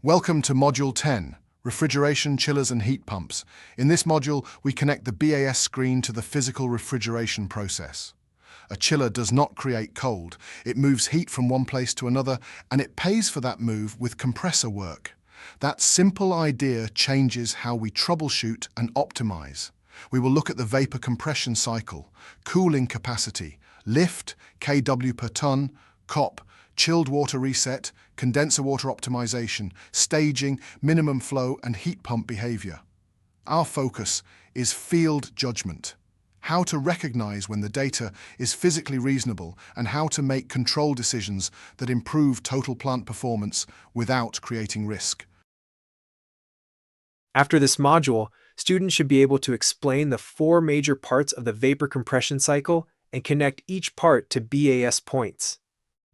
Welcome to Module 10, Refrigeration, Chillers and Heat Pumps. In this module, we connect the BAS screen to the physical refrigeration process. A chiller does not create cold. It moves heat from one place to another, and it pays for that move with compressor work. That simple idea changes how we troubleshoot and optimize. We will look at the vapor compression cycle, cooling capacity, lift, kW per ton, COP, chilled water reset, condenser water optimization, staging, minimum flow, and heat pump behavior. Our focus is field judgment. How to recognize when the data is physically reasonable and how to make control decisions that improve total plant performance without creating risk. After this module, students should be able to explain the four major parts of the vapor compression cycle and connect each part to BAS points.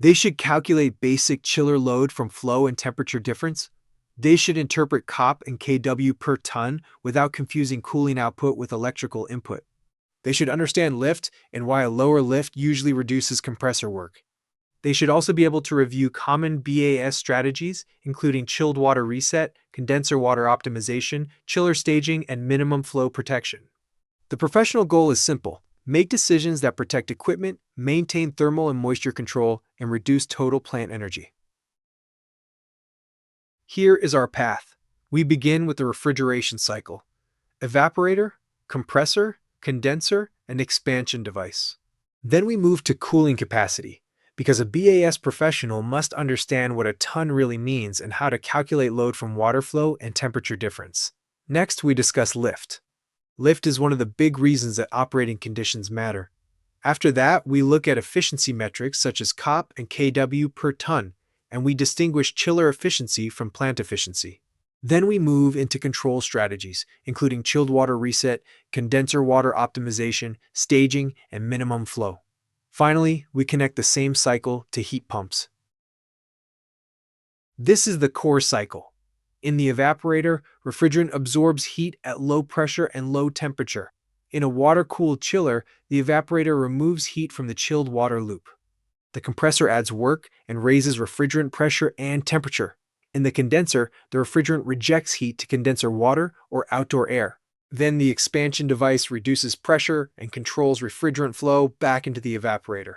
They should calculate basic chiller load from flow and temperature difference. They should interpret COP and kW per ton without confusing cooling output with electrical input. They should understand lift and why a lower lift usually reduces compressor work. They should also be able to review common BAS strategies, including chilled water reset, condenser water optimization, chiller staging, and minimum flow protection. The professional goal is simple: make decisions that protect equipment, maintain thermal and moisture control, and reduce total plant energy. Here is our path. We begin with the refrigeration cycle: evaporator, compressor, condenser, and expansion device. Then we move to cooling capacity, because a BAS professional must understand what a ton really means and how to calculate load from water flow and temperature difference. Next, we discuss lift. Lift is one of the big reasons that operating conditions matter. After that, we look at efficiency metrics such as COP and kW per ton, and we distinguish chiller efficiency from plant efficiency. Then we move into control strategies, including chilled water reset, condenser water optimization, staging, and minimum flow. Finally, we connect the same cycle to heat pumps. This is the core cycle. In the evaporator, refrigerant absorbs heat at low pressure and low temperature. In a water-cooled chiller, the evaporator removes heat from the chilled water loop. The compressor adds work and raises refrigerant pressure and temperature. In the condenser, the refrigerant rejects heat to condenser water or outdoor air. Then the expansion device reduces pressure and controls refrigerant flow back into the evaporator.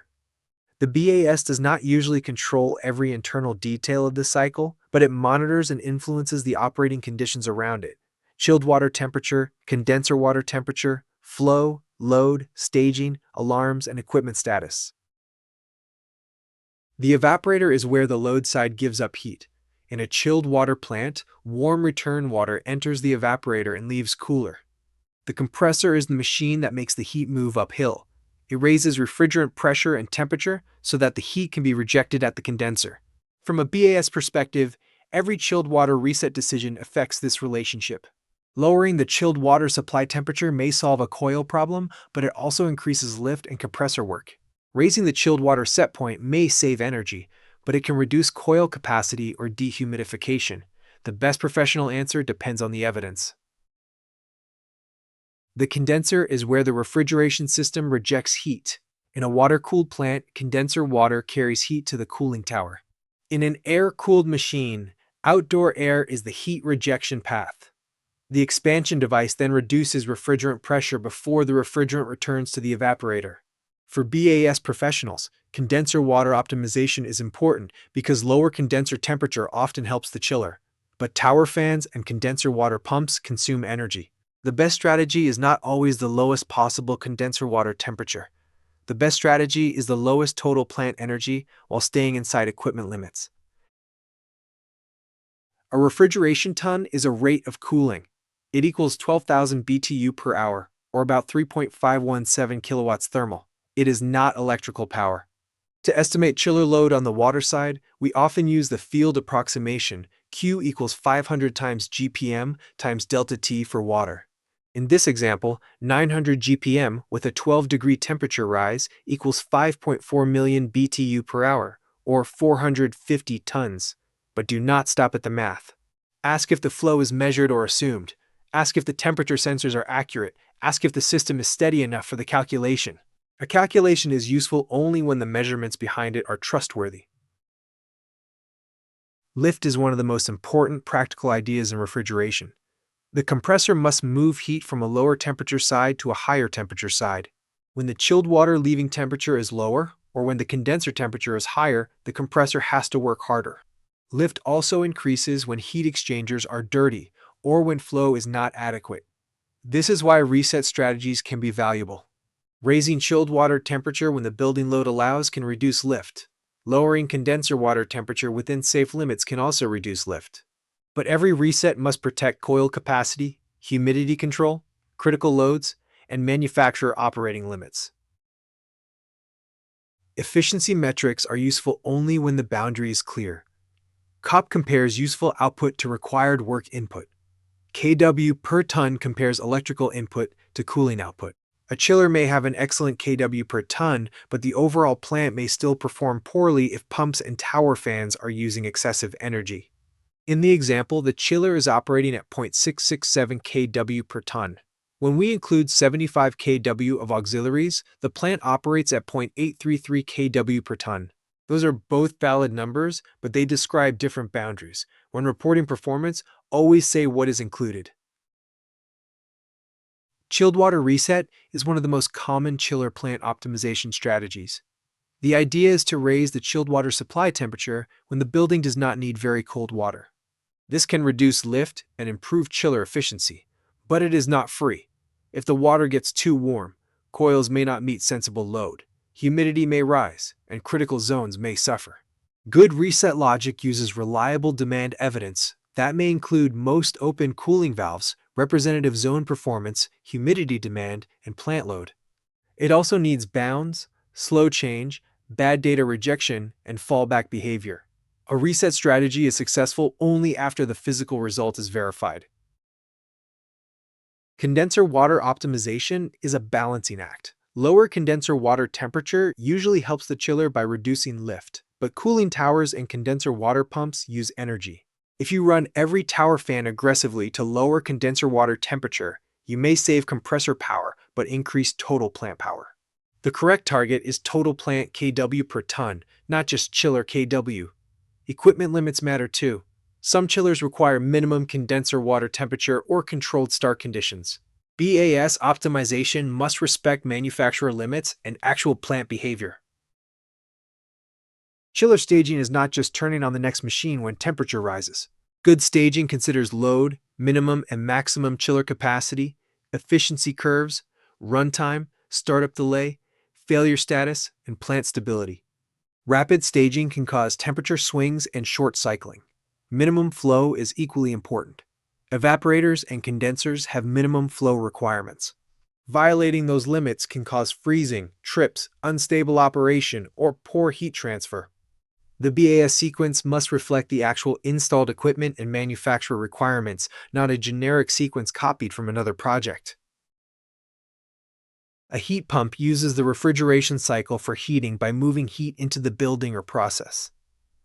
The BAS does not usually control every internal detail of the cycle, but it monitors and influences the operating conditions around it: chilled water temperature, condenser water temperature, flow, load, staging, alarms, and equipment status. The evaporator is where the load side gives up heat. In a chilled water plant, warm return water enters the evaporator and leaves cooler. The compressor is the machine that makes the heat move uphill. It raises refrigerant pressure and temperature so that the heat can be rejected at the condenser. From a BAS perspective, every chilled water reset decision affects this relationship. Lowering the chilled water supply temperature may solve a coil problem, but it also increases lift and compressor work. Raising the chilled water set point may save energy, but it can reduce coil capacity or dehumidification. The best professional answer depends on the evidence. The condenser is where the refrigeration system rejects heat. In a water-cooled plant, condenser water carries heat to the cooling tower. In an air-cooled machine, outdoor air is the heat rejection path. The expansion device then reduces refrigerant pressure before the refrigerant returns to the evaporator. For BAS professionals, condenser water optimization is important because lower condenser temperature often helps the chiller. But tower fans and condenser water pumps consume energy. The best strategy is not always the lowest possible condenser water temperature. The best strategy is the lowest total plant energy while staying inside equipment limits. A refrigeration ton is a rate of cooling. It equals 12,000 BTU per hour, or about 3.517 kilowatts thermal. It is not electrical power. To estimate chiller load on the water side, we often use the field approximation, Q equals 500 times GPM times delta T for water. In this example, 900 GPM with a 12-degree temperature rise equals 5.4 million BTU per hour, or 450 tons. But do not stop at the math. Ask if the flow is measured or assumed. Ask if the temperature sensors are accurate. Ask if the system is steady enough for the calculation. A calculation is useful only when the measurements behind it are trustworthy. Lift is one of the most important practical ideas in refrigeration. The compressor must move heat from a lower temperature side to a higher temperature side. When the chilled water leaving temperature is lower, or when the condenser temperature is higher, the compressor has to work harder. Lift also increases when heat exchangers are dirty or when flow is not adequate. This is why reset strategies can be valuable. Raising chilled water temperature when the building load allows can reduce lift. Lowering condenser water temperature within safe limits can also reduce lift. But every reset must protect coil capacity, humidity control, critical loads, and manufacturer operating limits. Efficiency metrics are useful only when the boundary is clear. COP compares useful output to required work input. kW per ton compares electrical input to cooling output. A chiller may have an excellent kW per ton, but the overall plant may still perform poorly if pumps and tower fans are using excessive energy. In the example, the chiller is operating at 0.667 kW per ton. When we include 75 kW of auxiliaries, the plant operates at 0.833 kW per ton. Those are both valid numbers, but they describe different boundaries. When reporting performance, always say what is included. Chilled water reset is one of the most common chiller plant optimization strategies. The idea is to raise the chilled water supply temperature when the building does not need very cold water. This can reduce lift and improve chiller efficiency, but it is not free. If the water gets too warm, coils may not meet sensible load, humidity may rise, and critical zones may suffer. Good reset logic uses reliable demand evidence that may include most open cooling valves, representative zone performance, humidity demand, and plant load. It also needs bounds, slow change, bad data rejection, and fallback behavior. A reset strategy is successful only after the physical result is verified. Condenser water optimization is a balancing act. Lower condenser water temperature usually helps the chiller by reducing lift, but cooling towers and condenser water pumps use energy. If you run every tower fan aggressively to lower condenser water temperature, you may save compressor power but increase total plant power. The correct target is total plant kW per ton, not just chiller kW. Equipment limits matter too. Some chillers require minimum condenser water temperature or controlled start conditions. BAS optimization must respect manufacturer limits and actual plant behavior. Chiller staging is not just turning on the next machine when temperature rises. Good staging considers load, minimum and maximum chiller capacity, efficiency curves, runtime, startup delay, failure status, and plant stability. Rapid staging can cause temperature swings and short cycling. Minimum flow is equally important. Evaporators and condensers have minimum flow requirements. Violating those limits can cause freezing, trips, unstable operation, or poor heat transfer. The BAS sequence must reflect the actual installed equipment and manufacturer requirements, not a generic sequence copied from another project. A heat pump uses the refrigeration cycle for heating by moving heat into the building or process.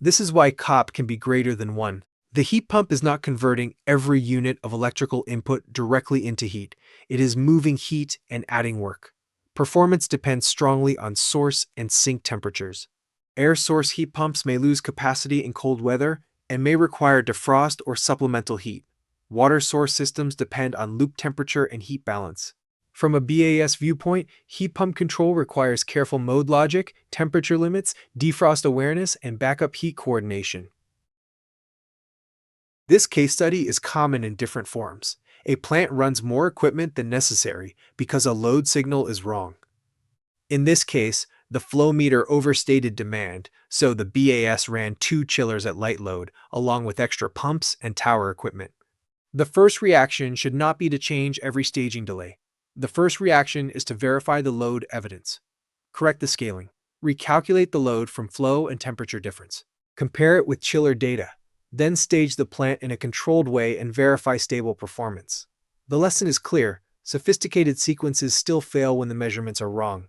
This is why COP can be greater than 1. The heat pump is not converting every unit of electrical input directly into heat. It is moving heat and adding work. Performance depends strongly on source and sink temperatures. Air source heat pumps may lose capacity in cold weather and may require defrost or supplemental heat. Water source systems depend on loop temperature and heat balance. From a BAS viewpoint, heat pump control requires careful mode logic, temperature limits, defrost awareness, and backup heat coordination. This case study is common in different forms. A plant runs more equipment than necessary because a load signal is wrong. In this case, the flow meter overstated demand, so the BAS ran 2 chillers at light load, along with extra pumps and tower equipment. The first reaction should not be to change every staging delay. The first reaction is to verify the load evidence. Correct the scaling. Recalculate the load from flow and temperature difference. Compare it with chiller data. Then stage the plant in a controlled way and verify stable performance. The lesson is clear. Sophisticated sequences still fail when the measurements are wrong.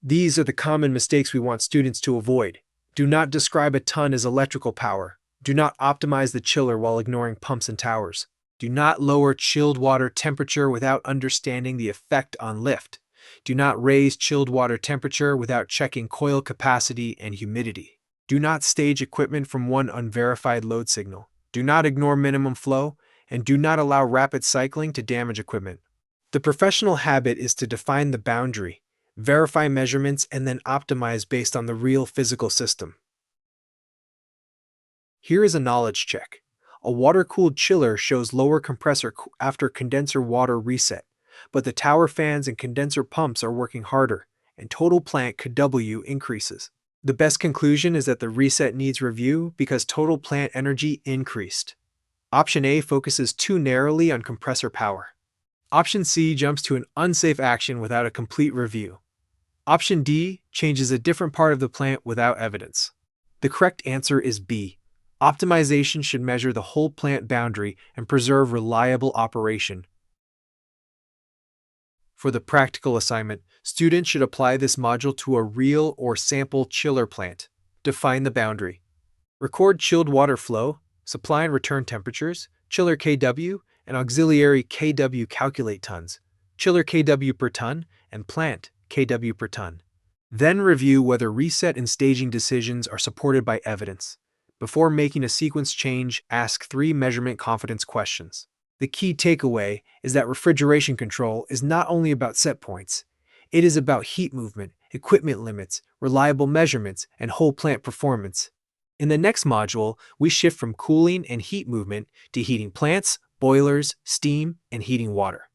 These are the common mistakes we want students to avoid. Do not describe a ton as electrical power. Do not optimize the chiller while ignoring pumps and towers. Do not lower chilled water temperature without understanding the effect on lift. Do not raise chilled water temperature without checking coil capacity and humidity. Do not stage equipment from one unverified load signal. Do not ignore minimum flow, and do not allow rapid cycling to damage equipment. The professional habit is to define the boundary, verify measurements, and then optimize based on the real physical system. Here is a knowledge check. A water-cooled chiller shows lower compressor after condenser water reset, but the tower fans and condenser pumps are working harder, and total plant kW increases. The best conclusion is that the reset needs review because total plant energy increased. Option A focuses too narrowly on compressor power. Option C jumps to an unsafe action without a complete review. Option D changes a different part of the plant without evidence. The correct answer is B. Optimization should measure the whole plant boundary and preserve reliable operation. For the practical assignment, students should apply this module to a real or sample chiller plant. Define the boundary. Record chilled water flow, supply and return temperatures, chiller kW, and auxiliary kW. Calculate tons, chiller kW per ton, and plant kW per ton. Then review whether reset and staging decisions are supported by evidence. Before making a sequence change, ask 3 measurement confidence questions. The key takeaway is that refrigeration control is not only about set points. It is about heat movement, equipment limits, reliable measurements, and whole plant performance. In the next module, we shift from cooling and heat movement to heating plants, boilers, steam, and heating water.